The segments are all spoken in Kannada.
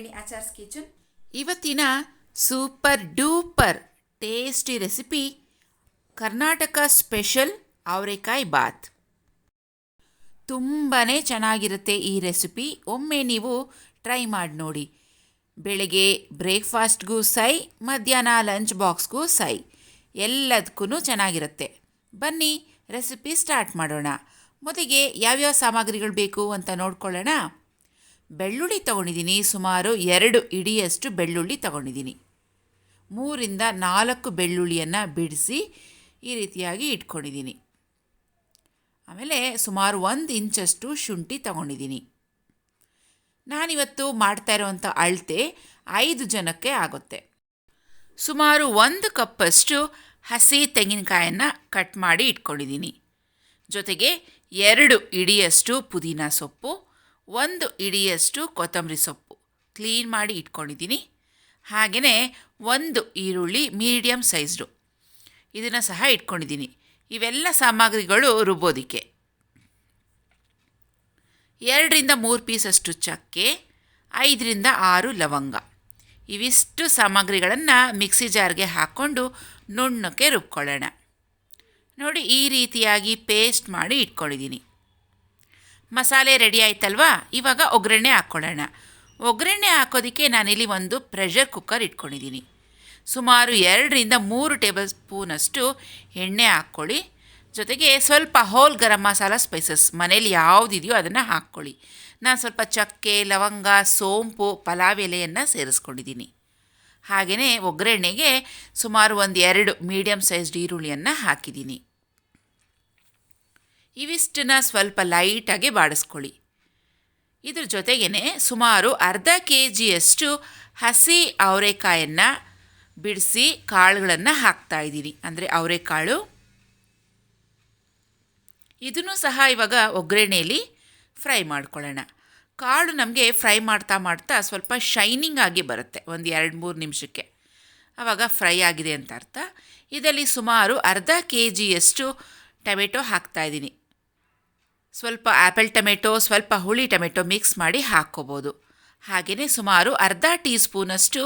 ನಾಗವೇಣಿ ಆಚಾರ್ಸ್ ಕಿಚನ್. ಇವತ್ತಿನ super duper tasty recipe Karnataka special ಅವರೆಕಾಯಿ ಬಾತ್. ತುಂಬಾ ಚೆನ್ನಾಗಿರುತ್ತೆ ಈ ರೆಸಿಪಿ. ಒಮ್ಮೆ ನೀವು ಟ್ರೈ ಮಾಡಿ ನೋಡಿ. ಬೆಳಗ್ಗೆ ಬ್ರೇಕ್ಫಾಸ್ಟ್ಗೂ ಸೈ, ಮಧ್ಯಾಹ್ನ ಲಂಚ್ ಬಾಕ್ಸ್ಗೂ ಸೈ, ಎಲ್ಲದಕ್ಕೂ ಚೆನ್ನಾಗಿರುತ್ತೆ. ಬನ್ನಿ ರೆಸಿಪಿ ಸ್ಟಾರ್ಟ್ ಮಾಡೋಣ. ಮೊದಲಿಗೆ ಯಾವ್ಯಾವ ಸಾಮಗ್ರಿಗಳು ಬೇಕು ಅಂತ ನೋಡ್ಕೊಳ್ಳೋಣ. ಬೆಳ್ಳುಳ್ಳಿ ತೊಗೊಂಡಿದ್ದೀನಿ, ಸುಮಾರು 2 ಇಡಿಯಷ್ಟು ಬೆಳ್ಳುಳ್ಳಿ ತೊಗೊಂಡಿದ್ದೀನಿ. 3ರಿಂದ 4 ಬೆಳ್ಳುಳ್ಳಿಯನ್ನು ಬಿಡಿಸಿ ಈ ರೀತಿಯಾಗಿ ಇಟ್ಕೊಂಡಿದ್ದೀನಿ. ಆಮೇಲೆ ಸುಮಾರು 1 ಇಂಚಷ್ಟು ಶುಂಠಿ ತೊಗೊಂಡಿದ್ದೀನಿ. ನಾನಿವತ್ತು ಮಾಡ್ತಾ ಇರೋವಂಥ ಅಳತೆ 5 ಜನಕ್ಕೆ ಆಗುತ್ತೆ. ಸುಮಾರು 1 ಕಪ್ಪಷ್ಟು ಹಸಿ ತೆಂಗಿನಕಾಯನ್ನು ಕಟ್ ಮಾಡಿ ಇಟ್ಕೊಂಡಿದ್ದೀನಿ. ಜೊತೆಗೆ 2 ಇಡಿಯಷ್ಟು ಪುದೀನ ಸೊಪ್ಪು, 1 ಇಡಿಯಷ್ಟು ಕೊತ್ತಂಬರಿ ಸೊಪ್ಪು ಕ್ಲೀನ್ ಮಾಡಿ ಇಟ್ಕೊಂಡಿದ್ದೀನಿ. ಹಾಗೆಯೇ 1 ಈರುಳ್ಳಿ ಮೀಡಿಯಮ್ ಸೈಜ್ಡು, ಇದನ್ನು ಸಹ ಇಟ್ಕೊಂಡಿದ್ದೀನಿ. ಇವೆಲ್ಲ ಸಾಮಗ್ರಿಗಳು ರುಬ್ಬೋದಕ್ಕೆ. 2ರಿಂದ 3 ಪೀಸಷ್ಟು ಚಕ್ಕೆ, 5ರಿಂದ 6 ಲವಂಗ, ಇವಿಷ್ಟು ಸಾಮಗ್ರಿಗಳನ್ನು ಮಿಕ್ಸಿ ಜಾರ್ಗೆ ಹಾಕ್ಕೊಂಡು ನುಣ್ಣಕ್ಕೆ ರುಬ್ಕೊಳ್ಳೋಣ. ನೋಡಿ, ಈ ರೀತಿಯಾಗಿ ಪೇಸ್ಟ್ ಮಾಡಿ ಇಟ್ಕೊಂಡಿದ್ದೀನಿ. ಮಸಾಲೆ ರೆಡಿ ಆಯ್ತಲ್ವಾ? ಇವಾಗ ಒಗ್ಗರಣೆ ಹಾಕ್ಕೊಳ್ಳೋಣ. ಒಗ್ಗರಣೆ ಹಾಕೋದಕ್ಕೆ ನಾನಿಲ್ಲಿ ಒಂದು ಪ್ರೆಷರ್ ಕುಕ್ಕರ್ ಇಟ್ಕೊಂಡಿದ್ದೀನಿ. ಸುಮಾರು 2ರಿಂದ 3 ಟೇಬಲ್ ಸ್ಪೂನಷ್ಟು ಎಣ್ಣೆ ಹಾಕ್ಕೊಳ್ಳಿ. ಜೊತೆಗೆ ಸ್ವಲ್ಪ ಹೋಲ್ ಗರಂ ಮಸಾಲ ಸ್ಪೈಸಸ್ ಮನೇಲಿ ಯಾವುದಿದೆಯೋ ಅದನ್ನು ಹಾಕ್ಕೊಳ್ಳಿ. ನಾನು ಸ್ವಲ್ಪ ಚಕ್ಕೆ, ಲವಂಗ, ಸೋಂಪು, ಪಲಾವ್ ಎಲೆಯನ್ನು ಸೇರಿಸ್ಕೊಂಡಿದ್ದೀನಿ. ಹಾಗೆಯೇ ಒಗ್ಗರಣೆಗೆ ಸುಮಾರು 2 ಮೀಡಿಯಮ್ ಸೈಜ್ಡ್ ಈರುಳ್ಳಿಯನ್ನು ಹಾಕಿದ್ದೀನಿ. ಇವಿಷ್ಟನ್ನು ಸ್ವಲ್ಪ ಲೈಟಾಗಿ ಬಾಡಿಸ್ಕೊಳ್ಳಿ. ಇದ್ರ ಜೊತೆಗೇ ಸುಮಾರು ಅರ್ಧ kgಯಷ್ಟು ಹಸಿ ಅವರೆಕಾಯನ್ನು ಬಿಡಿಸಿ ಕಾಳುಗಳನ್ನು ಹಾಕ್ತಾಯಿದ್ದೀನಿ, ಅಂದರೆ ಅವರೆಕಾಳು. ಇದನ್ನು ಸಹ ಇವಾಗ ಒಗ್ಗರಣೆಯಲ್ಲಿ ಫ್ರೈ ಮಾಡ್ಕೊಳ್ಳೋಣ. ಕಾಳು ನಮಗೆ ಫ್ರೈ ಮಾಡ್ತಾ ಮಾಡ್ತಾ ಸ್ವಲ್ಪ ಶೈನಿಂಗ್ ಆಗಿ ಬರುತ್ತೆ, ಒಂದು 2-3 ನಿಮಿಷಕ್ಕೆ. ಆವಾಗ ಫ್ರೈ ಆಗಿದೆ ಅಂತ ಅರ್ಥ. ಇದರಲ್ಲಿ ಸುಮಾರು ಅರ್ಧ kgಯಷ್ಟು ಟೊಮೆಟೊ ಹಾಕ್ತಾಯಿದ್ದೀನಿ. ಸ್ವಲ್ಪ ಆ್ಯಪಲ್ ಟೊಮೆಟೊ, ಸ್ವಲ್ಪ ಹುಳಿ ಟೊಮೆಟೊ ಮಿಕ್ಸ್ ಮಾಡಿ ಹಾಕ್ಕೋಬೋದು. ಹಾಗೆಯೇ ಸುಮಾರು ಅರ್ಧ ಟೀ ಸ್ಪೂನಷ್ಟು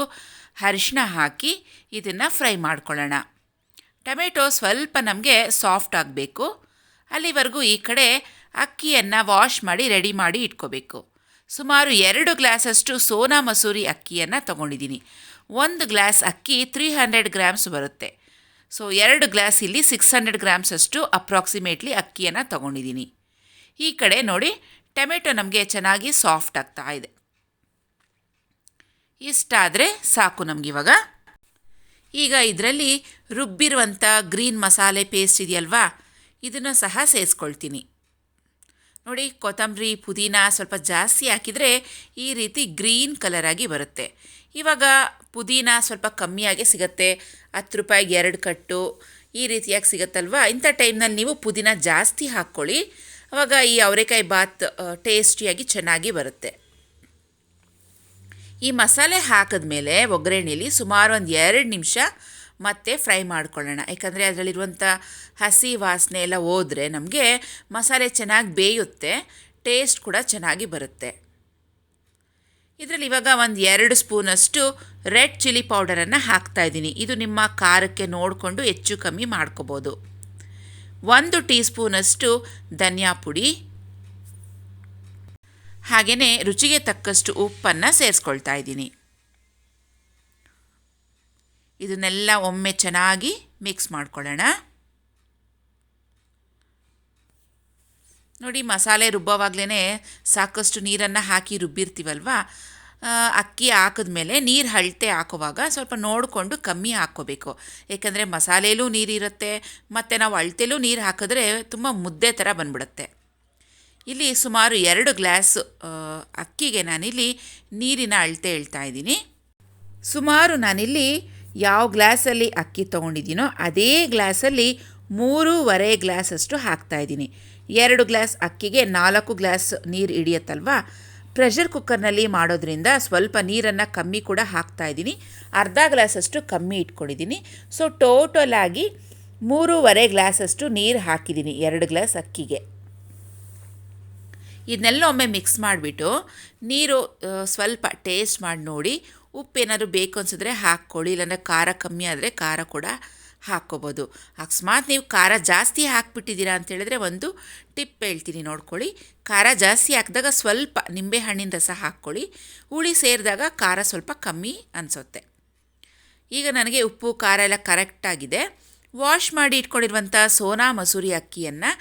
ಅರಿಶಿನ ಹಾಕಿ ಇದನ್ನು ಫ್ರೈ ಮಾಡ್ಕೊಳ್ಳೋಣ. ಟೊಮೆಟೊ ಸ್ವಲ್ಪ ನಮಗೆ ಸಾಫ್ಟ್ ಆಗಬೇಕು. ಅಲ್ಲಿವರೆಗೂ ಈ ಕಡೆ ಅಕ್ಕಿಯನ್ನು ವಾಶ್ ಮಾಡಿ ರೆಡಿ ಮಾಡಿ ಇಟ್ಕೋಬೇಕು. ಸುಮಾರು 2 ಗ್ಲಾಸಷ್ಟು ಸೋನಾ ಮಸೂರಿ ಅಕ್ಕಿಯನ್ನು ತೊಗೊಂಡಿದ್ದೀನಿ. 1 ಗ್ಲಾಸ್ ಅಕ್ಕಿ 300 ಗ್ರಾಮ್ಸ್ ಬರುತ್ತೆ. ಸೊ 2 ಗ್ಲಾಸ್ ಇಲ್ಲಿ 600 ಗ್ರಾಮ್ಸಷ್ಟು ಅಪ್ರಾಕ್ಸಿಮೇಟ್ಲಿ ಅಕ್ಕಿಯನ್ನು ತೊಗೊಂಡಿದ್ದೀನಿ. ಈ ಕಡೆ ನೋಡಿ, ಟೊಮೆಟೊ ನಮಗೆ ಚೆನ್ನಾಗಿ ಸಾಫ್ಟ್ ಆಗ್ತಾ ಇದೆ. ಇಷ್ಟಾದರೆ ಸಾಕು ನಮಗಿವಾಗ. ಈಗ ಇದರಲ್ಲಿ ರುಬ್ಬಿರುವಂಥ ಗ್ರೀನ್ ಮಸಾಲೆ ಪೇಸ್ಟ್ ಇದೆಯಲ್ವಾ, ಇದನ್ನು ಸಹ ಸೇರಿಸ್ಕೊಳ್ತೀನಿ. ನೋಡಿ, ಕೊತ್ತಂಬರಿ ಪುದೀನ ಸ್ವಲ್ಪ ಜಾಸ್ತಿ ಹಾಕಿದರೆ ಈ ರೀತಿ ಗ್ರೀನ್ ಕಲರಾಗಿ ಬರುತ್ತೆ. ಇವಾಗ ಪುದೀನ ಸ್ವಲ್ಪ ಕಮ್ಮಿಯಾಗಿ ಸಿಗುತ್ತೆ, 10 ರೂಪಾಯಿಗೆ 2 ಕಟ್ಟು ಈ ರೀತಿಯಾಗಿ ಸಿಗುತ್ತಲ್ವ. ಇಂಥ ಟೈಮ್ನಲ್ಲಿ ನೀವು ಪುದೀನ ಜಾಸ್ತಿ ಹಾಕ್ಕೊಳ್ಳಿ, ಆವಾಗ ಈ ಅವರೆಕಾಯಿ ಬಾತ್ ಟೇಸ್ಟಿಯಾಗಿ ಚೆನ್ನಾಗಿ ಬರುತ್ತೆ. ಈ ಮಸಾಲೆ ಹಾಕಿದ್ಮೇಲೆ ಒಗ್ಗರಣೆಯಲ್ಲಿ ಸುಮಾರು 2 ನಿಮಿಷ ಮತ್ತೆ ಫ್ರೈ ಮಾಡ್ಕೊಳ್ಳೋಣ. ಯಾಕಂದರೆ ಅದರಲ್ಲಿರುವಂಥ ಹಸಿ ವಾಸನೆ ಎಲ್ಲ ಹೋದರೆ ನಮಗೆ ಮಸಾಲೆ ಚೆನ್ನಾಗಿ ಬೇಯುತ್ತೆ, ಟೇಸ್ಟ್ ಕೂಡ ಚೆನ್ನಾಗಿ ಬರುತ್ತೆ. ಇದರಲ್ಲಿ ಇವಾಗ 2 ಸ್ಪೂನಷ್ಟು ರೆಡ್ ಚಿಲ್ಲಿ ಪೌಡರನ್ನು ಹಾಕ್ತಾಯಿದ್ದೀನಿ. ಇದು ನಿಮ್ಮ ಖಾರಕ್ಕೆ ನೋಡಿಕೊಂಡು ಹೆಚ್ಚು ಕಮ್ಮಿ ಮಾಡ್ಕೋಬೋದು. 1 ಟೀ ಸ್ಪೂನಷ್ಟು ಧನಿಯಾ ಪುಡಿ, ಹಾಗೆಯೇ ರುಚಿಗೆ ತಕ್ಕಷ್ಟು ಉಪ್ಪನ್ನು ಸೇರಿಸ್ಕೊಳ್ತಾ ಇದ್ದೀನಿ. ಇದನ್ನೆಲ್ಲ ಒಮ್ಮೆ ಚೆನ್ನಾಗಿ ಮಿಕ್ಸ್ ಮಾಡ್ಕೊಳ್ಳೋಣ. ನೋಡಿ, ಮಸಾಲೆ ರುಬ್ಬವಾಗಲೇ ಸಾಕಷ್ಟು ನೀರನ್ನು ಹಾಕಿ ರುಬ್ಬಿರ್ತೀವಲ್ವ. ಅಕ್ಕಿ ಹಾಕಿದ್ಮೇಲೆ ನೀರು ಅಳತೆ ಹಾಕುವಾಗ ಸ್ವಲ್ಪ ನೋಡಿಕೊಂಡು ಕಮ್ಮಿ ಹಾಕ್ಕೋಬೇಕು. ಏಕೆಂದರೆ ಮಸಾಲೆಯಲ್ಲೂ ನೀರಿರುತ್ತೆ, ಮತ್ತು ನಾವು ಅಳತೆಲೂ ನೀರು ಹಾಕಿದ್ರೆ ತುಂಬ ಮುದ್ದೆ ಥರ ಬಂದ್ಬಿಡುತ್ತೆ. ಇಲ್ಲಿ ಸುಮಾರು 2 ಗ್ಲಾಸ್ ಅಕ್ಕಿಗೆ ನಾನಿಲ್ಲಿ ನೀರಿನ ಅಳತೆ ಹೇಳ್ತಾ ಇದ್ದೀನಿ. ಸುಮಾರು ನಾನಿಲ್ಲಿ ಯಾವ ಗ್ಲಾಸಲ್ಲಿ ಅಕ್ಕಿ ತೊಗೊಂಡಿದ್ದೀನೋ ಅದೇ ಗ್ಲಾಸಲ್ಲಿ 3.5 ಗ್ಲಾಸಷ್ಟು ಹಾಕ್ತಾಯಿದ್ದೀನಿ. 2 ಗ್ಲಾಸ್ ಅಕ್ಕಿಗೆ 4 ಗ್ಲಾಸ್ ನೀರು ಹಿಡಿಯುತ್ತಲ್ವ. ಪ್ರೆಷರ್ ಕುಕ್ಕರ್ನಲ್ಲಿ ಮಾಡೋದ್ರಿಂದ ಸ್ವಲ್ಪ ನೀರನ್ನು ಕಮ್ಮಿ ಕೂಡ ಹಾಕ್ತಾಯಿದ್ದೀನಿ. ಅರ್ಧ ಗ್ಲಾಸಷ್ಟು ಕಮ್ಮಿ ಇಟ್ಕೊಂಡಿದ್ದೀನಿ. ಸೊ ಟೋಟಲಾಗಿ 3.5 ಗ್ಲಾಸಷ್ಟು ನೀರು ಹಾಕಿದ್ದೀನಿ 2 ಗ್ಲಾಸ್ ಅಕ್ಕಿಗೆ. ಇದನ್ನೆಲ್ಲ ಒಮ್ಮೆ ಮಿಕ್ಸ್ ಮಾಡಿಬಿಟ್ಟು ನೀರು ಸ್ವಲ್ಪ ಟೇಸ್ಟ್ ಮಾಡಿ ನೋಡಿ, ಉಪ್ಪೇನಾದ್ರು ಬೇಕು ಅನಿಸಿದ್ರೆ ಹಾಕ್ಕೊಳ್ಳಿ, ಇಲ್ಲಾಂದರೆ ಖಾರ ಕಮ್ಮಿ ಆದರೆ ಖಾರ ಕೂಡ ಹಾಕ್ಕೋಬೋದು. ಅಕಸ್ಮಾತ್ ನೀವು ಖಾರ ಜಾಸ್ತಿ ಹಾಕ್ಬಿಟ್ಟಿದ್ದೀರಾ ಅಂತೇಳಿದ್ರೆ ಒಂದು ಟಿಪ್ ಹೇಳ್ತೀನಿ ನೋಡ್ಕೊಳ್ಳಿ. ಖಾರ ಜಾಸ್ತಿ ಹಾಕಿದಾಗ ಸ್ವಲ್ಪ ನಿಂಬೆಹಣ್ಣಿನ ರಸ ಹಾಕ್ಕೊಳ್ಳಿ, ಹುಳಿ ಸೇರಿದಾಗ ಖಾರ ಸ್ವಲ್ಪ ಕಮ್ಮಿ ಅನಿಸುತ್ತೆ. ಈಗ ನನಗೆ ಉಪ್ಪು ಖಾರ ಎಲ್ಲ ಕರೆಕ್ಟಾಗಿದೆ. ವಾಶ್ ಮಾಡಿ ಇಟ್ಕೊಂಡಿರುವಂಥ ಸೋನಾ ಮಸೂರಿ ಅಕ್ಕಿಯನ್ನು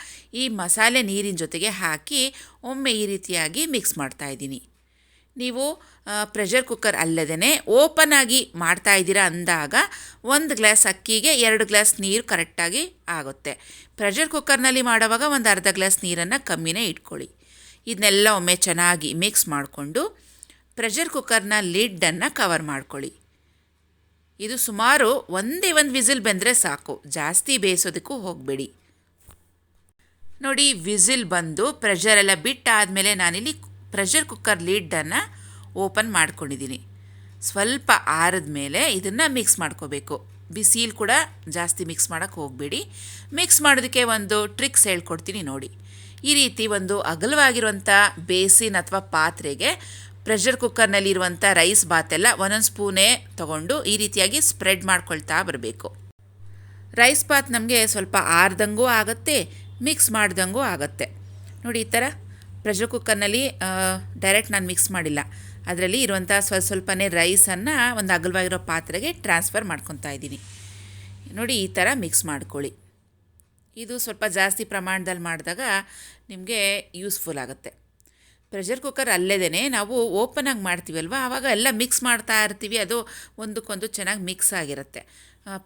ಈ ಮಸಾಲೆ ನೀರಿನ ಜೊತೆಗೆ ಹಾಕಿ ಒಮ್ಮೆ ಈ ರೀತಿಯಾಗಿ ಮಿಕ್ಸ್ ಮಾಡ್ತಾಯಿದ್ದೀನಿ. ನೀವು ಪ್ರೆಷರ್ ಕುಕ್ಕರ್ ಅಲ್ಲದೇ ಓಪನ್ ಆಗಿ ಮಾಡ್ತಾಯಿದ್ದೀರಾ ಅಂದಾಗ 1 ಗ್ಲಾಸ್ ಅಕ್ಕಿಗೆ 2 ಗ್ಲಾಸ್ ನೀರು ಕರೆಕ್ಟಾಗಿ ಆಗುತ್ತೆ. ಪ್ರೆಷರ್ ಕುಕ್ಕರ್ನಲ್ಲಿ ಮಾಡುವಾಗ ಒಂದು ಅರ್ಧ ಗ್ಲಾಸ್ ನೀರನ್ನು ಕಮ್ಮಿನೇ ಇಟ್ಕೊಳ್ಳಿ. ಇದನ್ನೆಲ್ಲ ಒಮ್ಮೆ ಚೆನ್ನಾಗಿ ಮಿಕ್ಸ್ ಮಾಡಿಕೊಂಡು ಪ್ರೆಷರ್ ಕುಕ್ಕರ್ನ ಲಿಡ್ಡನ್ನು ಕವರ್ ಮಾಡ್ಕೊಳ್ಳಿ. ಇದು ಸುಮಾರು ಒಂದೇ ಒಂದು ವಿಸಿಲ್ ಬಂದರೆ ಸಾಕು, ಜಾಸ್ತಿ ಬೇಯಿಸೋದಕ್ಕೂ ಹೋಗಬೇಡಿ. ನೋಡಿ, ವಿಸಿಲ್ ಬಂದು ಪ್ರೆಷರೆಲ್ಲ ಬಿಟ್ಟಾದಮೇಲೆ ನಾನಿಲ್ಲಿ ಪ್ರೆಷರ್ ಕುಕ್ಕರ್ ಲಿಡ್ಡನ್ನು ಓಪನ್ ಮಾಡ್ಕೊಂಡಿದ್ದೀನಿ. ಸ್ವಲ್ಪ ಆರಿದ ಮೇಲೆ ಇದನ್ನು ಮಿಕ್ಸ್ ಮಾಡ್ಕೋಬೇಕು. ಬಿಸಿಲು ಕೂಡ ಜಾಸ್ತಿ ಮಿಕ್ಸ್ ಮಾಡೋಕ್ಕೆ ಹೋಗಬೇಡಿ. ಮಿಕ್ಸ್ ಮಾಡೋದಕ್ಕೆ ಒಂದು ಟ್ರಿಕ್ಸ್ ಹೇಳ್ಕೊಡ್ತೀನಿ ನೋಡಿ. ಈ ರೀತಿ ಒಂದು ಅಗಲವಾಗಿರುವಂಥ ಬೇಸಿನ್ ಅಥವಾ ಪಾತ್ರೆಗೆ ಪ್ರೆಷರ್ ಕುಕ್ಕರ್ನಲ್ಲಿರುವಂಥ ರೈಸ್ ಬಾತೆಲ್ಲ ಒಂದೊಂದು ಸ್ಪೂನೇ ತೊಗೊಂಡು ಈ ರೀತಿಯಾಗಿ ಸ್ಪ್ರೆಡ್ ಮಾಡ್ಕೊಳ್ತಾ ಬರಬೇಕು. ರೈಸ್ ಬಾತ್ ನಮಗೆ ಸ್ವಲ್ಪ ಆರ್ದಂಗೂ ಆಗುತ್ತೆ, ಮಿಕ್ಸ್ ಮಾಡ್ದಂಗೂ ಆಗುತ್ತೆ. ನೋಡಿ, ಈ ಥರ ಪ್ರೆಷರ್ ಕುಕ್ಕರ್ನಲ್ಲಿ ಡೈರೆಕ್ಟ್ ನಾನು ಮಿಕ್ಸ್ ಮಾಡಿಲ್ಲ, ಅದರಲ್ಲಿ ಇರುವಂಥ ಸ್ವಲ್ಪನೇ ರೈಸನ್ನು ಒಂದು ಅಗಲವಾಗಿರೋ ಪಾತ್ರೆಗೆ ಟ್ರಾನ್ಸ್ಫರ್ ಮಾಡ್ಕೊತಾ ಇದ್ದೀನಿ. ನೋಡಿ, ಈ ಥರ ಮಿಕ್ಸ್ ಮಾಡ್ಕೊಳ್ಳಿ. ಇದು ಸ್ವಲ್ಪ ಜಾಸ್ತಿ ಪ್ರಮಾಣದಲ್ಲಿ ಮಾಡಿದಾಗ ನಿಮಗೆ ಯೂಸ್ಫುಲ್ ಆಗುತ್ತೆ. ಪ್ರೆಷರ್ ಕುಕ್ಕರ್ ಅಲ್ಲದೇ ನಾವು ಓಪನಾಗಿ ಮಾಡ್ತೀವಲ್ವ, ಆವಾಗ ಎಲ್ಲ ಮಿಕ್ಸ್ ಮಾಡ್ತಾ ಇರ್ತೀವಿ, ಅದು ಒಂದಕ್ಕೊಂದು ಚೆನ್ನಾಗಿ ಮಿಕ್ಸ್ ಆಗಿರುತ್ತೆ.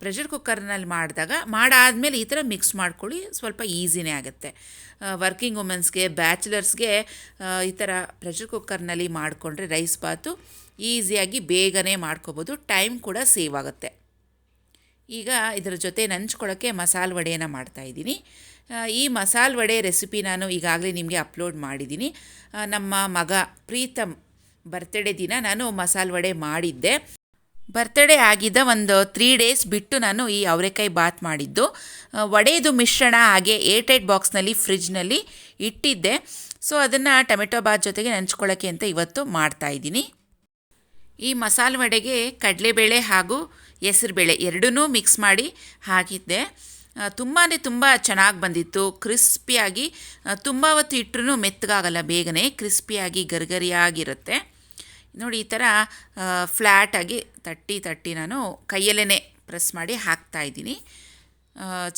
ಪ್ರೆಷರ್ ಕುಕ್ಕರ್ನಲ್ಲಿ ಮಾಡಾದಮೇಲೆ ಈ ಥರ ಮಿಕ್ಸ್ ಮಾಡ್ಕೊಳ್ಳಿ, ಸ್ವಲ್ಪ ಈಸಿನೇ ಆಗುತ್ತೆ. ವರ್ಕಿಂಗ್ ವುಮೆನ್ಸ್ಗೆ, ಬ್ಯಾಚುಲರ್ಸ್ಗೆ ಈ ಥರ ಪ್ರೆಷರ್ ಕುಕ್ಕರ್ನಲ್ಲಿ ಮಾಡಿಕೊಂಡ್ರೆ ರೈಸ್ ಬಾತು ಈಸಿಯಾಗಿ ಬೇಗನೆ ಮಾಡ್ಕೋಬೋದು, ಟೈಮ್ ಕೂಡ ಸೇವ್ ಆಗುತ್ತೆ. ಈಗ ಇದರ ಜೊತೆ ನಂಚ್ಕೊಳ್ಳೋಕ್ಕೆ ಮಸಾಲ ವಡೆಯನ್ನು ಮಾಡ್ತಾಯಿದ್ದೀನಿ. ಈ ಮಸಾಲ ವಡೆ ರೆಸಿಪಿ ನಾನು ಈಗಾಗಲೇ ನಿಮಗೆ ಅಪ್ಲೋಡ್ ಮಾಡಿದ್ದೀನಿ. ನಮ್ಮ ಮಗ ಪ್ರೀತಮ್ ಬರ್ತ್ಡೇ ದಿನ ನಾನು ಮಸಾಲ ವಡೆ ಮಾಡಿದ್ದೆ. ಬರ್ತ್ಡೇ ಆಗಿದ್ದ ಒಂದು 3 ಡೇಸ್ ಬಿಟ್ಟು ನಾನು ಈ ಅವರೆಕಾಯಿ ಬಾತ್ ಮಾಡಿದ್ದು. ವಡೆದು ಮಿಶ್ರಣ ಹಾಗೆ ಏರ್ಟೈಟ್ ಬಾಕ್ಸ್ನಲ್ಲಿ ಫ್ರಿಜ್ನಲ್ಲಿ ಇಟ್ಟಿದ್ದೆ. ಸೊ ಅದನ್ನು ಟೊಮೆಟೊ ಬಾತ್ ಜೊತೆಗೆ ನಂಚ್ಕೊಳ್ಳೋಕ್ಕೆ ಅಂತ ಇವತ್ತು ಮಾಡ್ತಾಯಿದ್ದೀನಿ. ಈ ಮಸಾಲ ವಡೆಗೆ ಕಡಲೆಬೇಳೆ ಹಾಗೂ ಹೆಸರುಬೇಳೆ ಎರಡನ್ನೂ ಮಿಕ್ಸ್ ಮಾಡಿ ಹಾಕಿದ್ದೆ. ತುಂಬ ಚೆನ್ನಾಗಿ ಬಂದಿತ್ತು, ಕ್ರಿಸ್ಪಿಯಾಗಿ. ತುಂಬ ಹೊತ್ತು ಇಟ್ಟರೂ ಮೆತ್ತಗಾಗಲ್ಲ, ಬೇಗನೆ ಕ್ರಿಸ್ಪಿಯಾಗಿ ಗರಿಗರಿಯಾಗಿರುತ್ತೆ. ನೋಡಿ, ಈ ಥರ ಫ್ಲ್ಯಾಟಾಗಿ ತಟ್ಟಿ ನಾನು ಕೈಯಲ್ಲೇ ಪ್ರೆಸ್ ಮಾಡಿ ಹಾಕ್ತಾಯಿದ್ದೀನಿ.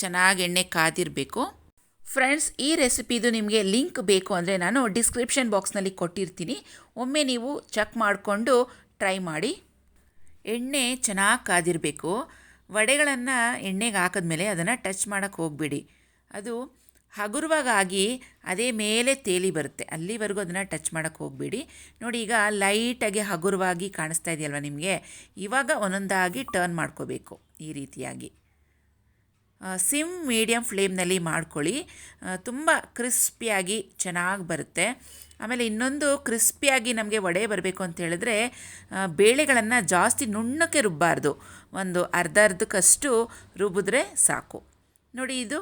ಚೆನ್ನಾಗಿ ಎಣ್ಣೆ ಕಾದಿರಬೇಕು. ಫ್ರೆಂಡ್ಸ್, ಈ ರೆಸಿಪಿದು ನಿಮಗೆ ಲಿಂಕ್ ಬೇಕು ಅಂದರೆ ನಾನು ಡಿಸ್ಕ್ರಿಪ್ಷನ್ ಬಾಕ್ಸ್ನಲ್ಲಿ ಕೊಟ್ಟಿರ್ತೀನಿ, ಒಮ್ಮೆ ನೀವು ಚೆಕ್ ಮಾಡಿಕೊಂಡು ಟ್ರೈ ಮಾಡಿ. ಎಣ್ಣೆ ಚೆನ್ನಾಗಿ ಕಾದಿರಬೇಕು. ವಡೆಗಳನ್ನು ಎಣ್ಣೆಗೆ ಹಾಕಿದ್ಮೇಲೆ ಅದನ್ನು ಟಚ್ ಮಾಡೋಕ್ಕೆ ಹೋಗಬೇಡಿ, ಅದು ಹಗುರವಾಗಿ ಅದೇ ಮೇಲೆ ತೇಲಿ ಬರುತ್ತೆ, ಅಲ್ಲಿವರೆಗೂ ಅದನ್ನು ಟಚ್ ಮಾಡೋಕ್ಕೆ ಹೋಗಬೇಡಿ. ನೋಡಿ, ಈಗ ಲೈಟಾಗಿ ಹಗುರವಾಗಿ ಕಾಣಿಸ್ತಾ ಇದೆಯಲ್ವ ನಿಮಗೆ, ಇವಾಗ ಒಂದೊಂದಾಗಿ ಟರ್ನ್ ಮಾಡ್ಕೋಬೇಕು ಈ ರೀತಿಯಾಗಿ. ಸಿಮ್ ಮೀಡಿಯಮ್ ಫ್ಲೇಮ್ನಲ್ಲಿ ಮಾಡ್ಕೊಳ್ಳಿ, ತುಂಬ ಕ್ರಿಸ್ಪಿಯಾಗಿ ಚೆನ್ನಾಗಿ ಬರುತ್ತೆ. ಆಮೇಲೆ ಇನ್ನೊಂದು ಕ್ರಿಸ್ಪಿಯಾಗಿ ನಮಗೆ ವಡೆ ಬರಬೇಕು ಅಂತ ಹೇಳಿದ್ರೆ ಬೇಳೆಗಳನ್ನು ಜಾಸ್ತಿ ನುಣ್ಣಕ್ಕೆ ರುಬ್ಬಾರ್ದು, ಒಂದು ಅರ್ಧಕ್ಕಷ್ಟು ರುಬ್ಬಿದ್ರೆ ಸಾಕು. ನೋಡಿ, ಇದು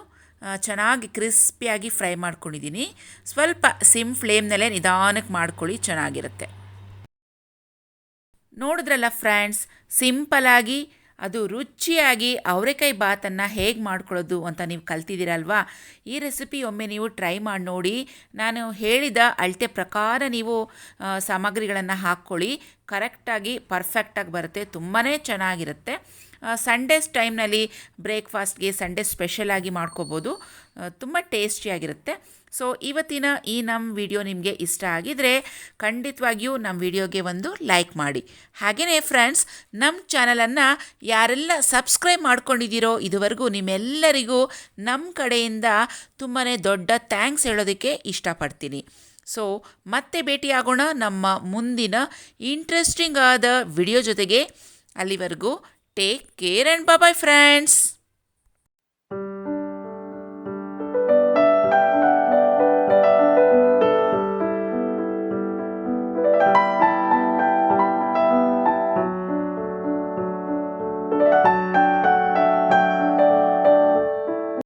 ಚೆನ್ನಾಗಿ ಕ್ರಿಸ್ಪಿಯಾಗಿ ಫ್ರೈ ಮಾಡ್ಕೊಂಡಿದ್ದೀನಿ. ಸ್ವಲ್ಪ ಸಿಮ್ ಫ್ಲೇಮ್ನಲ್ಲೇ ನಿಧಾನಕ್ಕೆ ಮಾಡ್ಕೊಳ್ಳಿ, ಚೆನ್ನಾಗಿರುತ್ತೆ. ನೋಡಿದ್ರಲ್ಲ ಫ್ರೆಂಡ್ಸ್, ಸಿಂಪಲಾಗಿ ಅದು ರುಚಿಯಾಗಿ ಅವರೆಕಾಯಿ ಬಾತನ್ನು ಹೇಗೆ ಮಾಡ್ಕೊಳ್ಳೋದು ಅಂತ ನೀವು ಕಲ್ತಿದ್ದೀರಲ್ವಾ. ಈ ರೆಸಿಪಿ ಒಮ್ಮೆ ನೀವು ಟ್ರೈ ಮಾಡಿ ನೋಡಿ. ನಾನು ಹೇಳಿದ ಅಳತೆ ಪ್ರಕಾರ ನೀವು ಸಾಮಗ್ರಿಗಳನ್ನು ಹಾಕ್ಕೊಳ್ಳಿ, ಕರೆಕ್ಟಾಗಿ ಪರ್ಫೆಕ್ಟಾಗಿ ಬರುತ್ತೆ, ತುಂಬಾ ಚೆನ್ನಾಗಿರುತ್ತೆ. ಸಂಡೇಸ್ ಟೈಮ್ನಲ್ಲಿ ಬ್ರೇಕ್ಫಾಸ್ಟ್ಗೆ ಸಂಡೇ ಸ್ಪೆಷಲಾಗಿ ಮಾಡ್ಕೋಬೋದು, ತುಂಬ ಟೇಸ್ಟಿಯಾಗಿರುತ್ತೆ. ಸೊ ಇವತ್ತಿನ ಈ ನಮ್ಮ ವಿಡಿಯೋ ನಿಮಗೆ ಇಷ್ಟ ಆಗಿದರೆ ಖಂಡಿತವಾಗಿಯೂ ನಮ್ಮ ವಿಡಿಯೋಗೆ ಒಂದು ಲೈಕ್ ಮಾಡಿ. ಹಾಗೆಯೇ ಫ್ರೆಂಡ್ಸ್, ನಮ್ಮ ಚಾನಲನ್ನು ಯಾರೆಲ್ಲ ಸಬ್ಸ್ಕ್ರೈಬ್ ಮಾಡ್ಕೊಂಡಿದ್ದೀರೋ ಇದುವರೆಗೂ ನಿಮ್ಮೆಲ್ಲರಿಗೂ ನಮ್ಮ ಕಡೆಯಿಂದ ತುಂಬಾ ದೊಡ್ಡ ಥ್ಯಾಂಕ್ಸ್ ಹೇಳೋದಕ್ಕೆ ಇಷ್ಟಪಡ್ತೀನಿ. ಸೊ ಮತ್ತೆ ಭೇಟಿಯಾಗೋಣ ನಮ್ಮ ಮುಂದಿನ ಇಂಟ್ರೆಸ್ಟಿಂಗ್ ಆದ ವಿಡಿಯೋ ಜೊತೆಗೆ. ಅಲ್ಲಿವರೆಗೂ take care and bye friends.